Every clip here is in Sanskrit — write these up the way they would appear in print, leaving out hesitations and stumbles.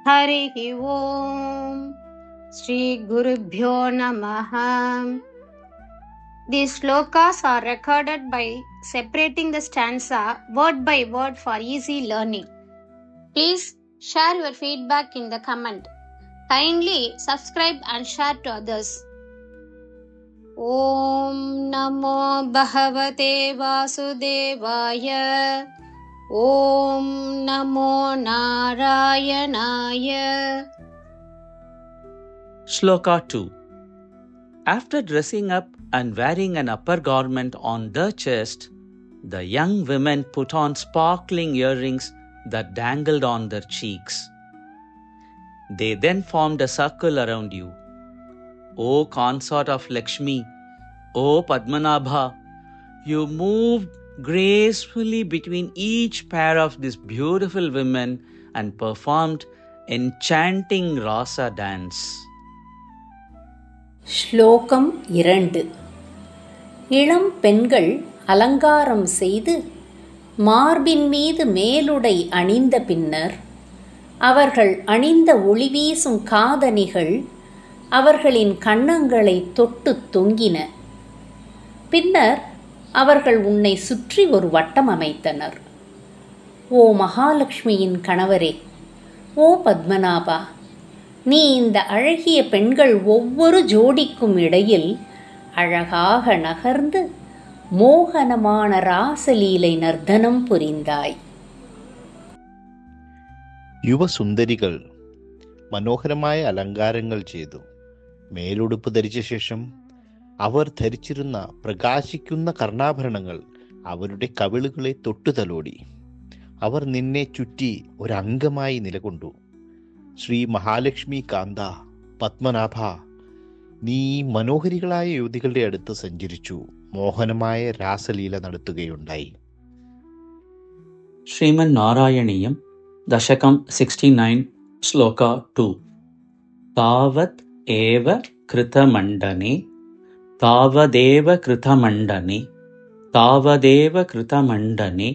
हरिः ओम् श्रीगुरुभ्यो नमः. These slokas are recorded by separating the stanza word by word for easy learning. Please share your feedback in the comment. Kindly subscribe and share to others. Om Namo Bhagavate Vasudevaya. Om Namo Narayanaya. Shloka 2. After dressing up and wearing an upper garment on their chest, the young women put on sparkling earrings that dangled on their cheeks. They then formed a circle around you. O consort of Lakshmi, O Padmanabha, you moved gracefully between each pair of these beautiful women and performed enchanting rasa dance. ஸ்லோகம் 2. இளம் பெண்கள் அலங்காரம் செய்து மார்பின் மீது மேலுடை அணிந்த பின்னர் அவர்கள் அணிந்த ஒளி வீசும் காதணிகள் அவர்களின் கன்னங்களை தொட்டு தொங்கின. பின்னர் அவர்கள் உன்னை சுற்றி ஒரு வட்டம் அமைத்தனர். ஓ மகாலட்சுமியின் கணவரே, ஓ பத்மநாபா, நீ இந்த அழகிய பெண்கள் ஒவ்வொரு ஜோடிக்கும் இடையில் அழகாக நகர்ந்து மோகனமான ராசலீலை நர்த்தனம் புரிந்தாய். യുവസുന്ദരികൾ മനോഹരമായ അലങ്കാരങ്ങൾ ചെയ്തു. മേലുടുപ്പ് ധരിച്ച ശേഷം അവർ ധരിച്ചിരുന്ന പ്രകാശിക്കുന്ന കർണാഭരണങ്ങൾ അവരുടെ കവിളുകളെ തൊട്ടുതലോടി. അവർ നിന്നെ ചുറ്റി ഒരംഗമായി നിലകൊണ്ടു. ശ്രീ മഹാലക്ഷ്മി കാന്ത, പത്മനാഭ, നീ മനോഹരികളായ യുവതികളുടെ അടുത്ത് സഞ്ചരിച്ചു മോഹനമായ രാസലീല നടത്തുകയുണ്ടായി. Sriman Narayaniyam, Dashakam 69, Shloka 2. Tavat eva kritamandane, tavadeva kritamandane, tavadeva kritamandane,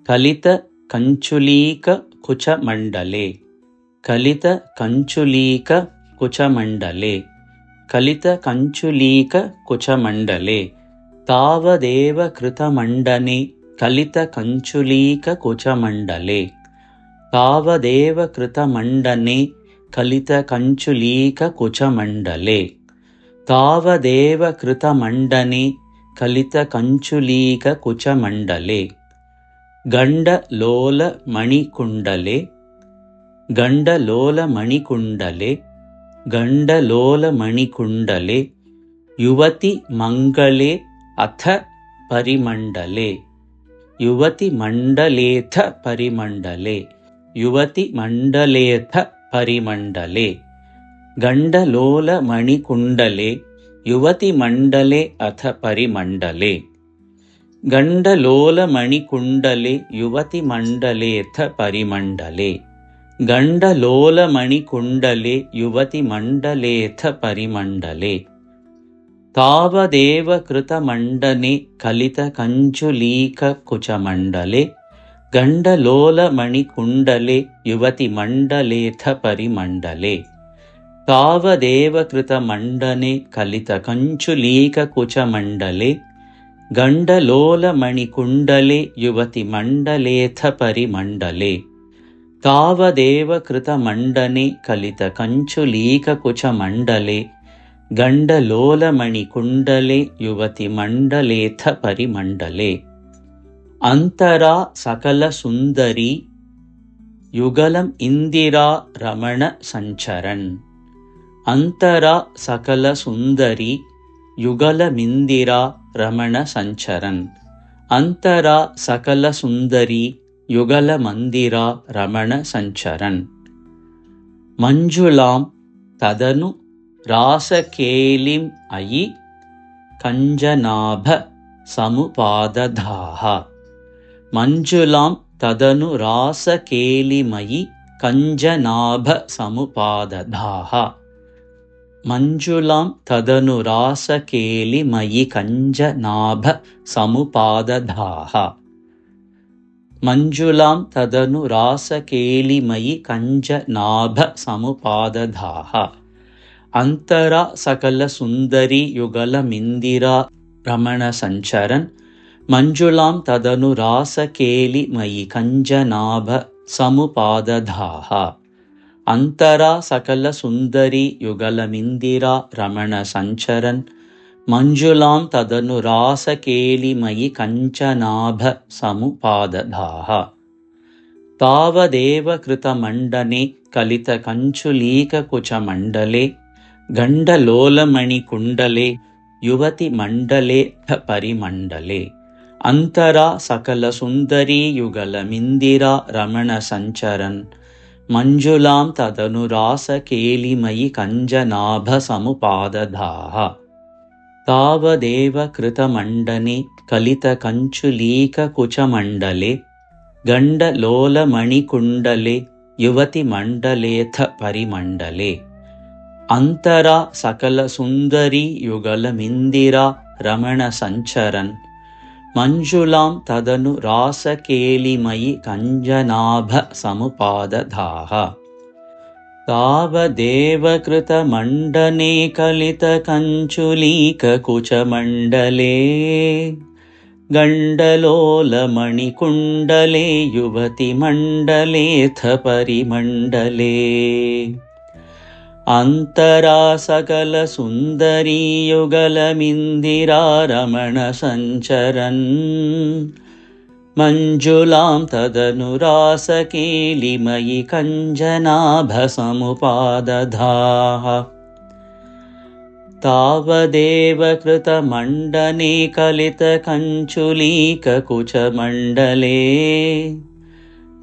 kalita kanchulika kuchamandale, kalita kanchulika kuchamandale, kalita kanchulika kuchamandale, tavadeva kritamandane, kalita kanchulika kuchamandale, tavadeva kritamandane, kalita kanchulika kuchamandale, tavadeva kritamandane, kalita kanchulika kuchamandale, ganda lola manikundale, ganda lola manikundale, ganda lola manikundale, yuvati mangale atha parimandale, yuvati mandaletha parimandale, yuvati mandaletha parimandale, ganda lola manikundale, yuvati mandale atha parimandale, ganda lola manikundale, yuvati mandaletha parimandale, ganda lola manikundale, yuvati mandaletha parimandale, tavadeva kritamandane, kalita kanchulika kuchamandale, ganda lola manikundale, yuvati mandaletha parimandale, tavadeva kritamandane, kalita kanchulika kuchamandale, ganda lola manikundale, yuvati mandaletha parimandale, tavadeva kritamandane, kalita kanchulika kuchamandale, ganda lola manikundale, yuvati mandaletha parimandale, antara sakala sundari, yugalam indira ramana sancharan, antara sakala sundari, yugalamindira ramana sancharan, antara sakala sundari, yugalamandira ramana sancharan, manjulam tadanu rasakelim ayi kanjanabha samupadadhaha, manjulam tadanu rasakelimai kanjanabha samupadadhaha, manjulam tadanu rasakelimai kanjanabha samupadadhaha, ಮಂಜುಳಾಂ ತದನು ರಾಸಕೇಲಿಮಯಿ ಕಂಜನಾಭ ಸಮುಪಾದಧಾಹ ಅಂತರ ಸಕಲ ಸುಂದರಿ ಯುಗಲ ಮಿಂದಿರಾ ರಮಣ ಸಂಚರನ್ ಮಂಜುಳಾಂ ತದನು ರಾಸಕೇಲಿಮಯಿ ಕಂಜನಾಭ ಸಮುಪಾದಧಾಹ ಅಂತರ ಸಕಲ ಸುಂದರಿ ಯುಗಲ ಮಿಂದಿರಾ ರಮಣ ಸಂಚರನ್ ಮಂಜುಳಾಂ ತದನು ರಾಸಕೇಲಿಮಯಿ ಕಂಚನಾಭ ಸಮುಪಾದಧಾಹ ತಾವದೇವ ಕೃತಮಂಡನೆ ಕಲಿತ ಕಂಚುಲೀಕ ಕುಚಮಂಡಲೆ ಗಂಡಲೋಲಮಣಿ ಕುಂಡಲೆ ಯುವತಿ ಮಂಡಲೆ ಪರಿಮಂಡಲೆ ಅಂತರ ಸಕಲ ಸುಂದರಿ ಯುಗಲ ಮಿಂದಿರಾ ರಮಣ ಸಂಚರನ್ ಮಂಜುಳಾಂ ತದನು ರಾಸಕೇಲಿಮಯಿ ಕಂಜನಾಭ ಸಮುಪಾದಧಾಹ ತಾವದೇವ ಕೃತಮಂಡನೆ ಕಲಿತ ಕಂಚುಲೀಕ ಕುಚಮಂಡಲೆ ಗಂಡಲೋಲಮಣಿಕುಂಡಲೆ ಯುವತಿ ಮಂಡಲೇಥ ಪರಿಮಂಡಲೆ ಅಂತರ ಸಕಲ ಸುಂದರಿ ಯುಗಲ ಮಿಂದಿರಾ ರಮಣ ಸಂಚರನ್ ಮಂಜುಳಾಂ ತದನು ರಾಸಕೇಲಿಮಯಿ ಕಂಜನಾಭ ಸಮುಪಾದಧಾಹ ತಾವದೇವ ಕೃತಮಂಡನೆ ಕಲಿತ ಕಂಚುಲೀಕ ಕುಚಮಂಡಲೆ ಗಂಡಲೋಲಮಣಿಕುಂಡಲೆ ಯುವತಿ ಮಂಡಲೇಥ ಪರಿಮಂಡಲೆ ಅಂತರಾ ಸಕಲ ಸುಂದರಿ ಯುಗಲ ಮಿಂದಿರಾ ರಮಣ ಸಂಚರನ್ ಮಂಜುಳಾಂ ತದನು ರಾಸಕೇಲಿಮಯಿ ಕಂಜನಾಭ ಸಮುಪಾದಧಾಹ ತಾವದೇವ ಕೃತಮಂಡನೆ ಕಲಿತ ಕಂಚುಲೀಕ ಕುಚಮಂಡಲೆ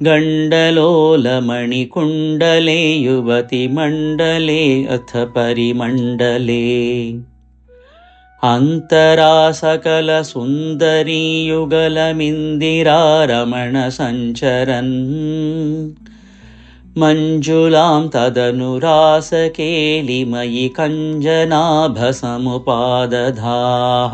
ಗಂಡಲೋಲಮಣಿಕುಂಡಲೆ ಯುವತಿ ಮಂಡಲೆ ಅಥ ಪರಿಮಂಡಲೆ ಅಂತರಾ ಸಕಲ ಸುಂದರಿ ಯುಗಲ ಮಿಂದಿರಾ ರಮಣ ಸಂಚರನ್ ಮಂಜುಳಾಂ ತದನು ರಾಸಕೇಲಿಮಯಿ ಕಂಜನಾಭ ಸಮುಪಾದಧಾಹ